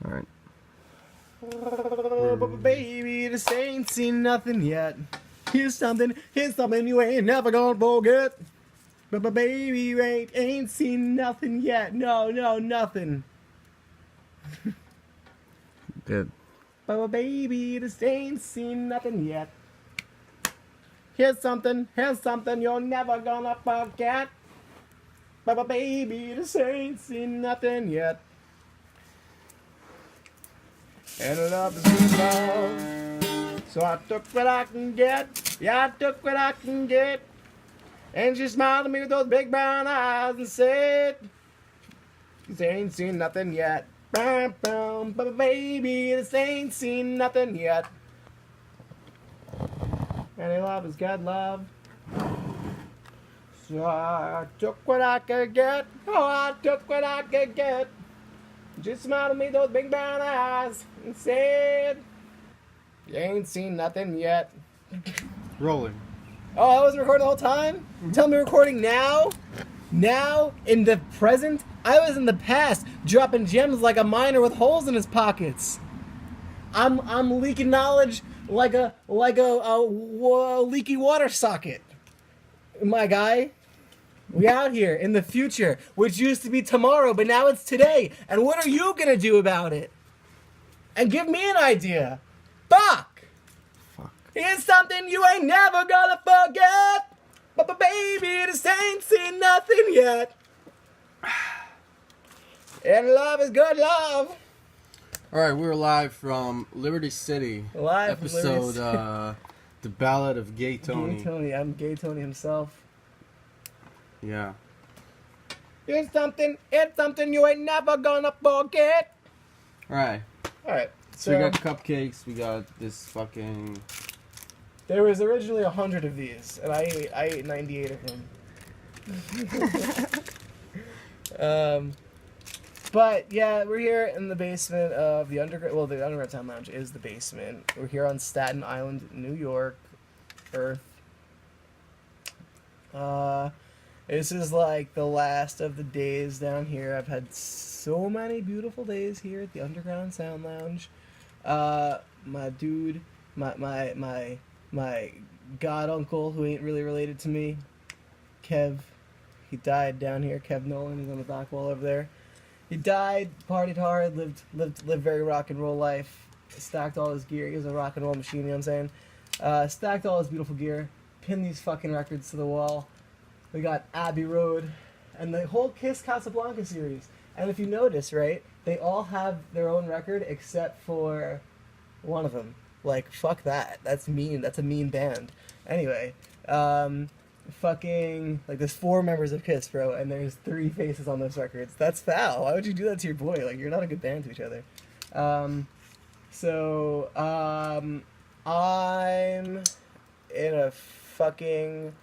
All right. Oh, but baby, this ain't seen nothing yet. Here's something you ain't never gonna forget. But baby, you ain't seen nothing yet. No, nothing. Good. But baby, this ain't seen nothing yet. Here's something you're never gonna forget. But baby, this ain't seen nothing yet. And love is good love. So I took what I can get. Yeah, I took what I can get. And she smiled at me with those big brown eyes and said, "This ain't seen nothing yet. Bam, bam, but baby, this ain't seen nothing yet." And love is God love. So I took what I could get. Oh, I took what I could get. Just smiled at me those big brown eyes and said, "You ain't seen nothing yet." Rolling. Oh, I wasn't recording the whole time? Mm-hmm. Tell me recording now? Now, in the present? I was in the past, dropping gems like a miner with holes in his pockets. I'm leaking knowledge like a leaky water socket. My guy. We out here in the future, which used to be tomorrow, but now it's today. And what are you gonna do about it? And give me an idea. Fuck! Here's something you ain't never gonna forget. But baby, this ain't seen nothing yet. And love is good love. All right, we're live from Liberty City. Live from episode, Liberty City. The Ballad of Gay Tony. Gay Tony, I'm Gay Tony himself. Yeah. It's something you ain't never gonna forget. All right. Alright, So we got cupcakes. We got this fucking. there was originally 100 of these, and I ate 98 of them. But yeah, we're here in the basement of the Underground. Well, the Underground Town Lounge is the basement. We're here on Staten Island, New York, Earth. This is like the last of the days down here. I've had so many beautiful days here at the Underground Sound Lounge. My dude, my god uncle, who ain't really related to me, Kev, he died down here. Kev Nolan, he's on the back wall over there. He died, partied hard, lived very rock and roll life, stacked all his gear. He was a rock and roll machine, you know what I'm saying? Stacked all his beautiful gear, pinned these fucking records to the wall. We got Abbey Road, and the whole Kiss Casablanca series. And if you notice, right, they all have their own record except for one of them. Like, fuck that. That's mean. That's a mean band. Anyway, fucking, like, there's 4 members of Kiss, bro, and there's 3 faces on those records. That's foul. Why would you do that to your boy? Like, you're not a good band to each other. I'm in a fucking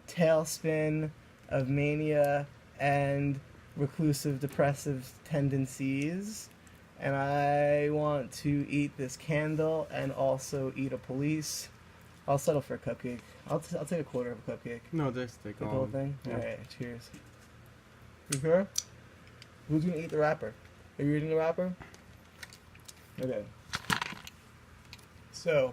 tailspin of mania and reclusive depressive tendencies, and I want to eat this candle and also eat a police. I'll settle for a cupcake. I'll take a quarter of a cupcake. No, this take The all. whole thing? Yeah. Alright, cheers. You sure? Who's gonna eat the wrapper? Are you eating the wrapper? Okay. So,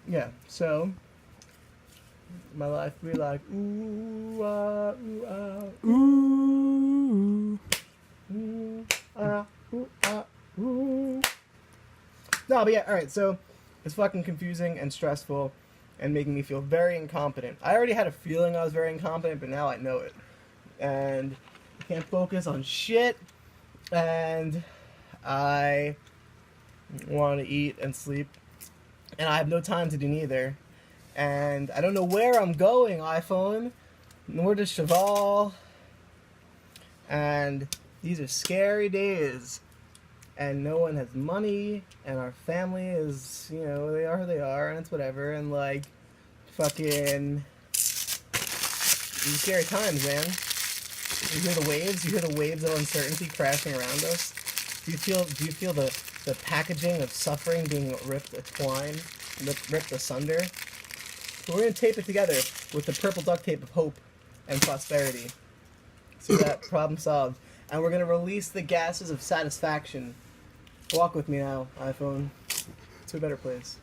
yeah, so, my life be like, ooh, ah, ooh, ah, Ooh. ooh, ah, ooh, ah, ooh. No, but yeah, alright, so, it's fucking confusing and stressful and making me feel very incompetent. I already had a feeling I was very incompetent, but now I know it. And I can't focus on shit, and I want to eat and sleep, and I have no time to do neither. And I don't know where I'm going, iPhone, nor does Cheval. And these are scary days. And no one has money, and our family is, you know, they are who they are, and it's whatever. And like, fucking, these scary times, man. You hear the waves? You hear the waves of uncertainty crashing around us? Do you feel the packaging of suffering being ripped ripped asunder? So we're gonna tape it together with the purple duct tape of hope and prosperity. So that problem solved. and we're gonna release the gases of satisfaction. Walk with me now, iPhone, to a better place.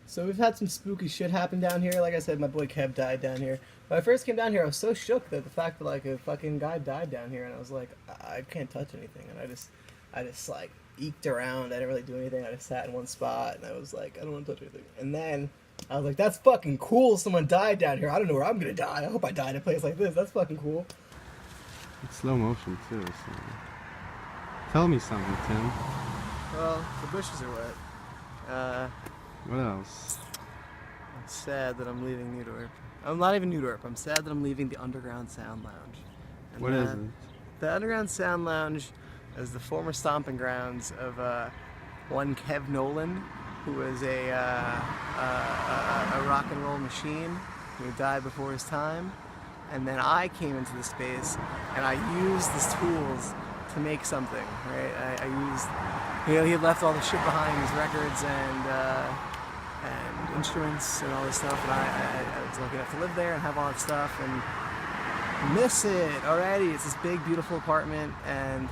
So we've had some spooky shit happen down here. Like I said, my boy Kev died down here. When I first came down here, I was so shook that the fact that like a fucking guy died down here, and I was like, I can't touch anything, and I just like eked around. I didn't really do anything. I just sat in one spot, and I was like, I don't want to touch anything. And then I was like, that's fucking cool. Someone died down here. I don't know where I'm gonna die. I hope I die in a place like this. That's fucking cool. It's slow motion too. So. Tell me something, Tim. Well, the bushes are wet. What else? I'm sad that I'm leaving Newdorp. I'm not even Newdorp. I'm sad that I'm leaving the Underground Sound Lounge. And What is it? The Underground Sound Lounge is the former stomping grounds of one Kev Nolan, who was a rock and roll machine who died before his time. And then I came into the space and I used his tools to make something, right? I used, he had left all the shit behind, his records and instruments and all this stuff, and I was lucky enough to live there and have all that stuff and miss it already. It's this big, beautiful apartment and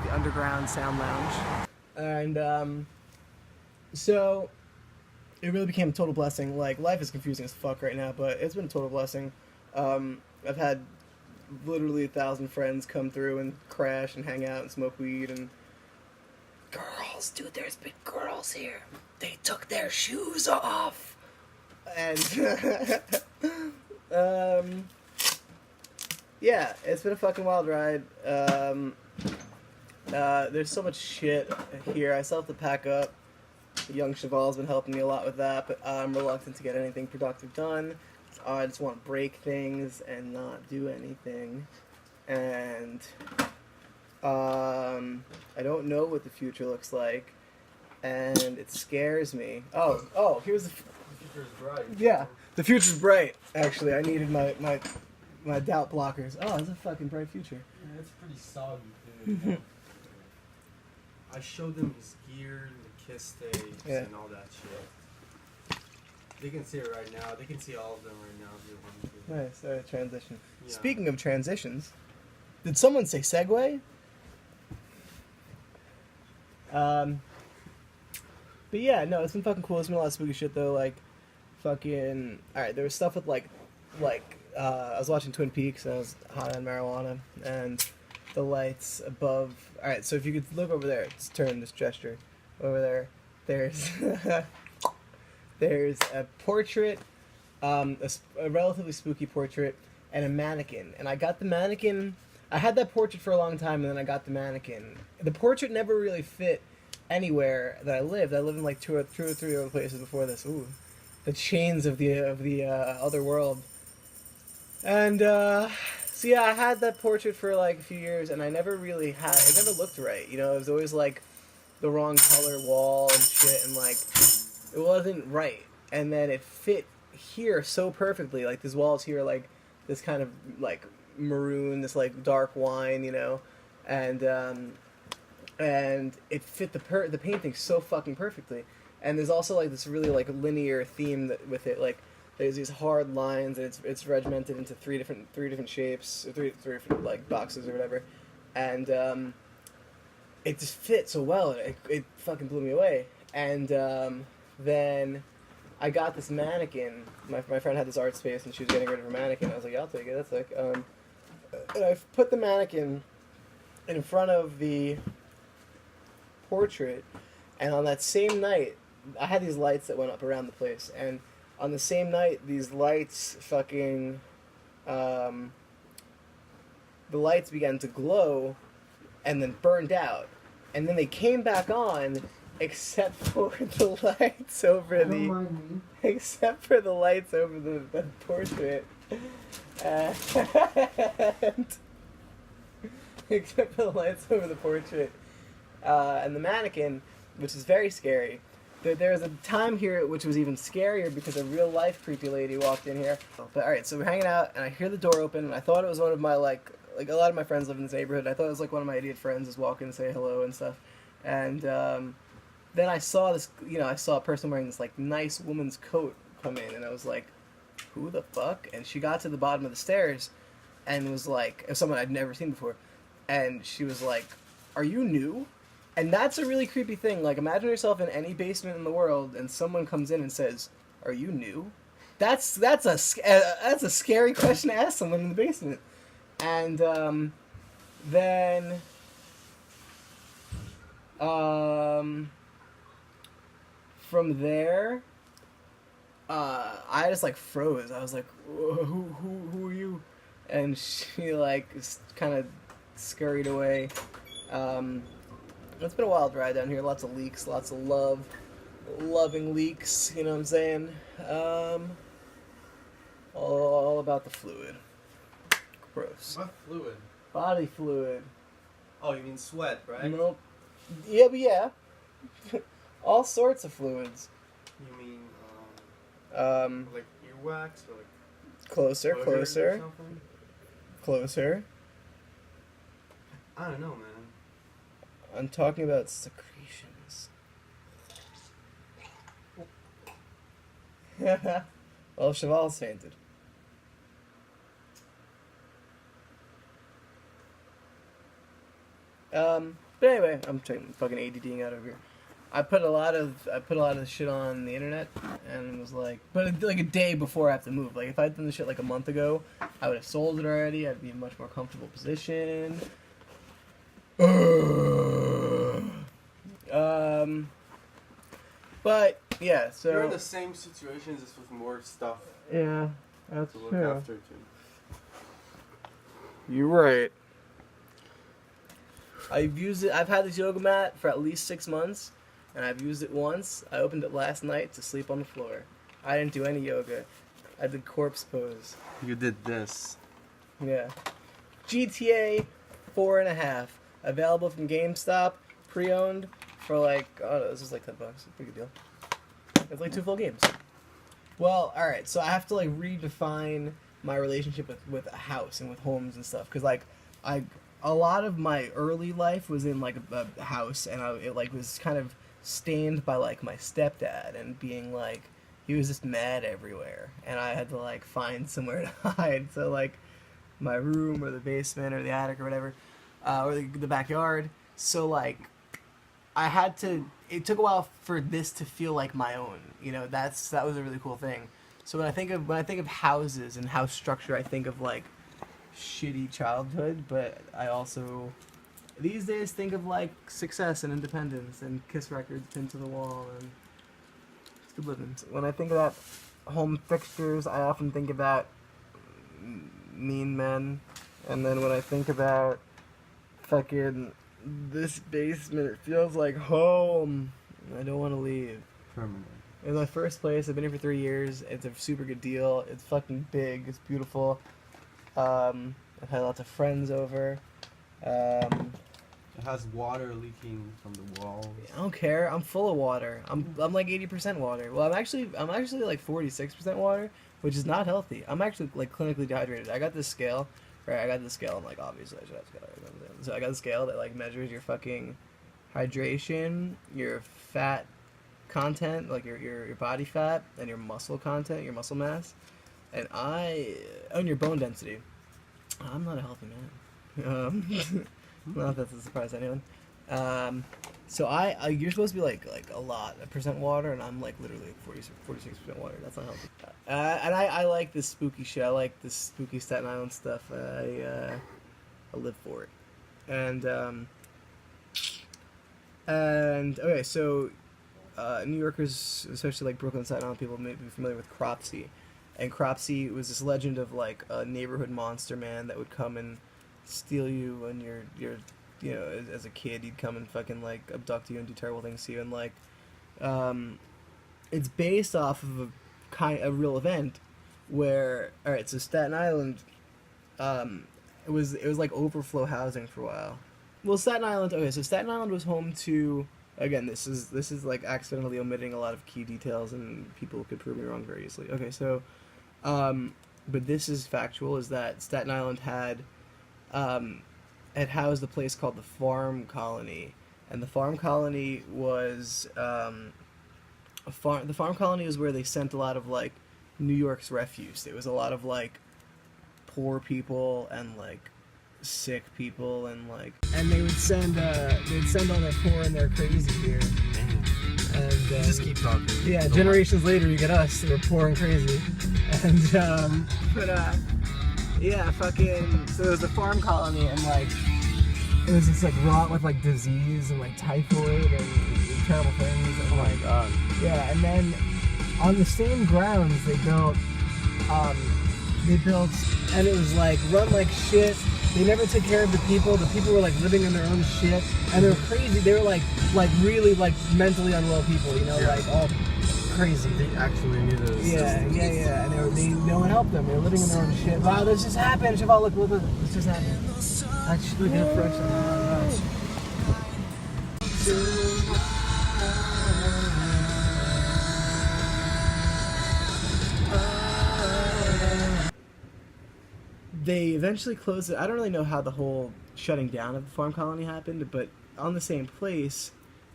the Underground Sound Lounge. And so it really became a total blessing. Like, life is confusing as fuck right now, but it's been a total blessing. I've had literally 1,000 friends come through and crash and hang out and smoke weed and girls, dude, there's been girls here. They took their shoes off. And yeah, it's been a fucking wild ride. There's so much shit here. I still have to pack up. Young Cheval's been helping me a lot with that, but I'm reluctant to get anything productive done. I just want to break things and not do anything. And I don't know what the future looks like, and it scares me. Oh, here's the future's bright. Yeah, the future's bright. Actually, I needed my doubt blockers. Oh, it's a fucking bright future. Yeah, it's pretty soggy, dude. I showed them his gear, the kiss tapes, and all that shit. They can see it right now. They can see all of them right now if they want to. Nice, transition. Yeah. Speaking of transitions, did someone say segue? But yeah, no, it's been fucking cool. It's been a lot of spooky shit though. Like, fucking. Alright, there was stuff with like, I was watching Twin Peaks and I was high on marijuana, and the lights above. Alright, so if you could look over there, just turn this gesture. Over there, there's there's a portrait, a relatively spooky portrait, and a mannequin. And I got the mannequin. I had that portrait for a long time, and then I got the mannequin. The portrait never really fit anywhere that I lived. I lived in like two or three other places before this. Ooh, the chains of the other world. And so yeah, I had that portrait for like a few years, and I never really had. It never looked right. You know, it was always like the wrong color wall and shit, and like it wasn't right. And then it fit here so perfectly. Like this wall's here, like this kind of like maroon, this like dark wine, you know, and it fit the painting so fucking perfectly. And there's also like this really like linear theme with it. Like there's these hard lines, and it's regimented into three different shapes, or three different like boxes or whatever, and it just fit so well. It fucking blew me away. And then I got this mannequin. My friend had this art space, and she was getting rid of her mannequin. I was like, yeah, I'll take it. That's like, and I put the mannequin in front of the portrait, and on that same night, I had these lights that went up around the place, and on the same night, these lights fucking, the lights began to glow, and then burned out, and then they came back on, except for the lights over the portrait, and except for the lights over the portrait, and the mannequin, which is very scary. There was a time here which was even scarier because a real life creepy lady walked in here. But alright, so we're hanging out, and I hear the door open, and I thought it was one of my like a lot of my friends live in this neighborhood. I thought it was like one of my idiot friends just walking to say hello and stuff. And then I saw this, I saw a person wearing this like nice woman's coat come in, and I was like, who the fuck? And she got to the bottom of the stairs, and was like, someone I'd never seen before. and she was like, "Are you new?" And that's a really creepy thing. Like, imagine yourself in any basement in the world, and someone comes in and says, "Are you new?" That's a scary question to ask someone in the basement. And then from there, I just like froze. I was like, who are you?" And she like kind of scurried away. It's been a wild ride down here. Lots of leaks, lots of loving leaks. You know what I'm saying? All about the fluid. Gross. What fluid? Body fluid. Oh, you mean sweat, right? Nope. Yeah, but yeah. All sorts of fluids. You mean like earwax or like Closer, deodorant or closer, something? closer. I don't know, man. I'm talking about secretions. Well, Cheval's fainted. But anyway, I'm fucking ADDing out over here. I put a lot of shit on the internet, and it was like, but like a day before I have to move. Like if I'd done the shit like a month ago, I would have sold it already. I'd be in a much more comfortable position. But yeah, so You're in the same situation, just with more stuff yeah, that's to look true. after too. You're right. I've used it. I've had this yoga mat for at least 6 months, and I've used it once. I opened it last night to sleep on the floor. I didn't do any yoga. I did corpse pose. You did this. Yeah. GTA 4.5. Available from GameStop. Pre-owned for like, oh no, this is like $10. Pretty good deal. It's like 2 full games. Well, alright, so I have to like redefine my relationship with a house and with homes and stuff. Because like, a lot of my early life was in like a house, and it like was kind of stained by like my stepdad and being like, he was just mad everywhere, and I had to like find somewhere to hide. So like my room or the basement or the attic or whatever, or the backyard. So like I had to. It took a while for this to feel like my own. You know, that was a really cool thing. So when I think of houses and house structure, I think of like shitty childhood, but I also these days think of like success and independence and Kiss records pinned to the wall, and it's good living. When I think about home fixtures, I often think about Mean Men, and then when I think about fucking this basement, it feels like home. I don't want to leave. Permanent. It's my first place. I've been here for 3 years. It's a super good deal. It's fucking big. It's beautiful. I've had lots of friends over. It has water leaking from the walls. I don't care. I'm full of water. I'm like 80% water. Well, I'm actually like 46% water, which is not healthy. I'm actually like clinically dehydrated. I got this scale. Right, I got this scale. I'm like, obviously I should have scale. So I got a scale that like measures your fucking hydration, your fat content, like your body fat, and your muscle content, your muscle mass, and your bone density. I'm not a healthy man. Not that that's a surprise to anyone. So you're supposed to be like a lot, a percent water, and I'm like literally like 46% water. That's not healthy. And I like this spooky shit. I like this spooky Staten Island stuff. I live for it. And okay, so New Yorkers, especially like Brooklyn, Staten Island people, may be familiar with Cropsey. And Cropsey was this legend of like a neighborhood monster man that would come and steal you when you're you know, as a kid. He'd come and fucking like abduct you and do terrible things to you. And like it's based off of a real event where, all right, so Staten Island, it was like overflow housing for a while. Well, Staten Island, okay, so Staten Island was home to, again, this is like accidentally omitting a lot of key details, and people could prove me wrong very easily. Okay, so but this is factual, is that Staten Island had housed a place called the Farm Colony, and the Farm Colony was the Farm Colony was where they sent a lot of like New York's refuse. It was a lot of like poor people and like sick people and like, and they would send all their poor and their crazy here. And Just keep talking. yeah, generations later you get us, we're poor and crazy. And yeah, fucking, so there was a farm colony and like it was just like wrought with like disease and like typhoid and terrible things and like God. yeah, and then on the same grounds they built and it was like run like shit. They never took care of the people. The people were like living in their own shit, and they were crazy. They were like really like mentally unwell people, you know, like all crazy. They actually needed assistance. Yeah, and no one helped them. They were living in their own shit. Wow, this just happened. Cheval, look, this just happened. Actually, look how fresh They eventually closed it. I don't really know how the whole shutting down of the farm colony happened, but on the same place,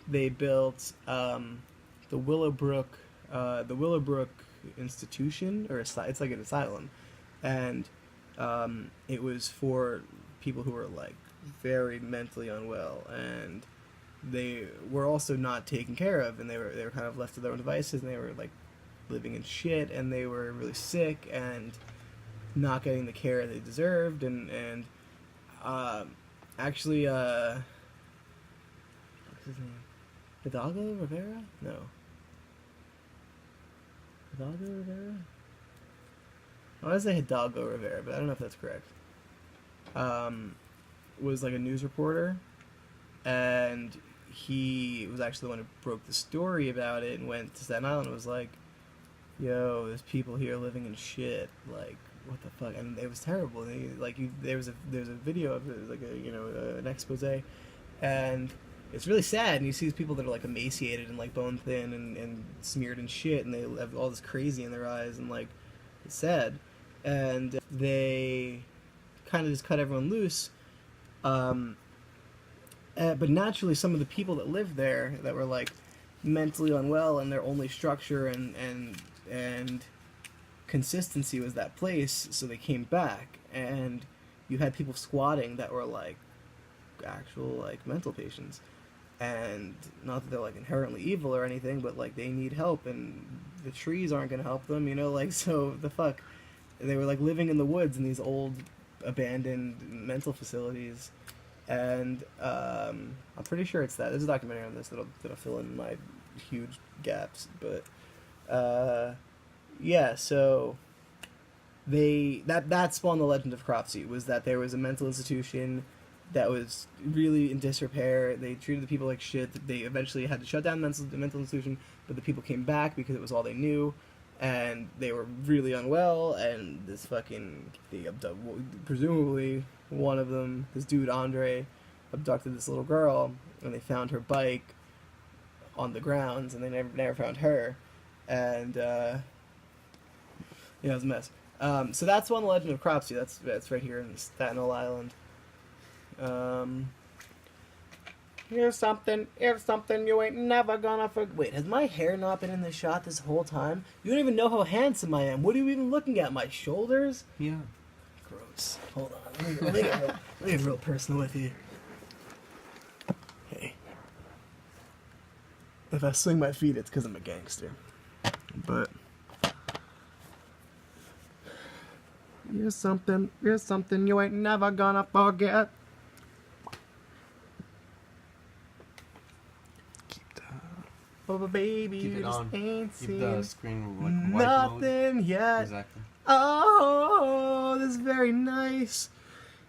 they built the Willowbrook Institution, or it's like an asylum, and it was for people who were like very mentally unwell, and they were also not taken care of, and they were kind of left to their own devices, and they were like living in shit, and they were really sick and not getting the care they deserved, and actually what's his name? Hidalgo Rivera? No. Hidalgo Rivera? I want to say Hidalgo Rivera, but I don't know if that's correct. Was like a news reporter, and he was actually the one who broke the story about it and went to Staten Island and was like, yo, there's people here living in shit, like, what the fuck? And it was terrible. There was a video of it, like an expose, and it's really sad. And you see these people that are like emaciated and like bone thin and smeared in shit, and they have all this crazy in their eyes, and like it's sad. And they kind of just cut everyone loose. But naturally, some of the people that lived there that were like mentally unwell, and their only structure and consistency was that place, so they came back, and you had people squatting that were like actual like mental patients, and not that they're like inherently evil or anything, but like they need help, and the trees aren't going to help them, like, so the fuck, they were like living in the woods in these old abandoned mental facilities, and I'm pretty sure it's that. There's a documentary on this that'll fill in my huge gaps, but yeah, so that spawned the legend of Cropsey, was that there was a mental institution that was really in disrepair. They treated the people like shit. They eventually had to shut down the mental institution, but the people came back because it was all they knew, and they were really unwell, and presumably one of them, this dude Andre, abducted this little girl, and they found her bike on the grounds, and they never found her, and it was a mess. So that's one legend of Cropsey. That's right here in Staten Island. Here's something you ain't never gonna forget. Wait, has my hair not been in the shot this whole time? You don't even know how handsome I am. What are you even looking at? My shoulders? Yeah. Gross. Hold on. Let me get real personal with you. Hey. If I swing my feet, it's because I'm a gangster. But here's something you ain't never gonna forget. Oh, baby, Keep it you just on. ain't Keep seen the screen white nothing mode. yet. Exactly. Oh, this is very nice.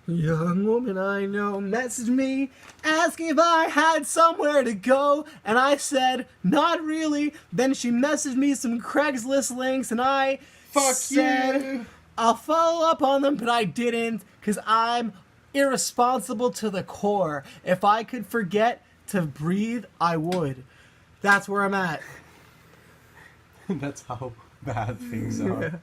Young woman I know messaged me asking if I had somewhere to go, and I said, not really. Then she messaged me some Craigslist links, and I said, you. I'll follow up on them, but I didn't, because I'm irresponsible to the core. If I could forget to breathe, I would. That's where I'm at. That's how bad things are. Yeah.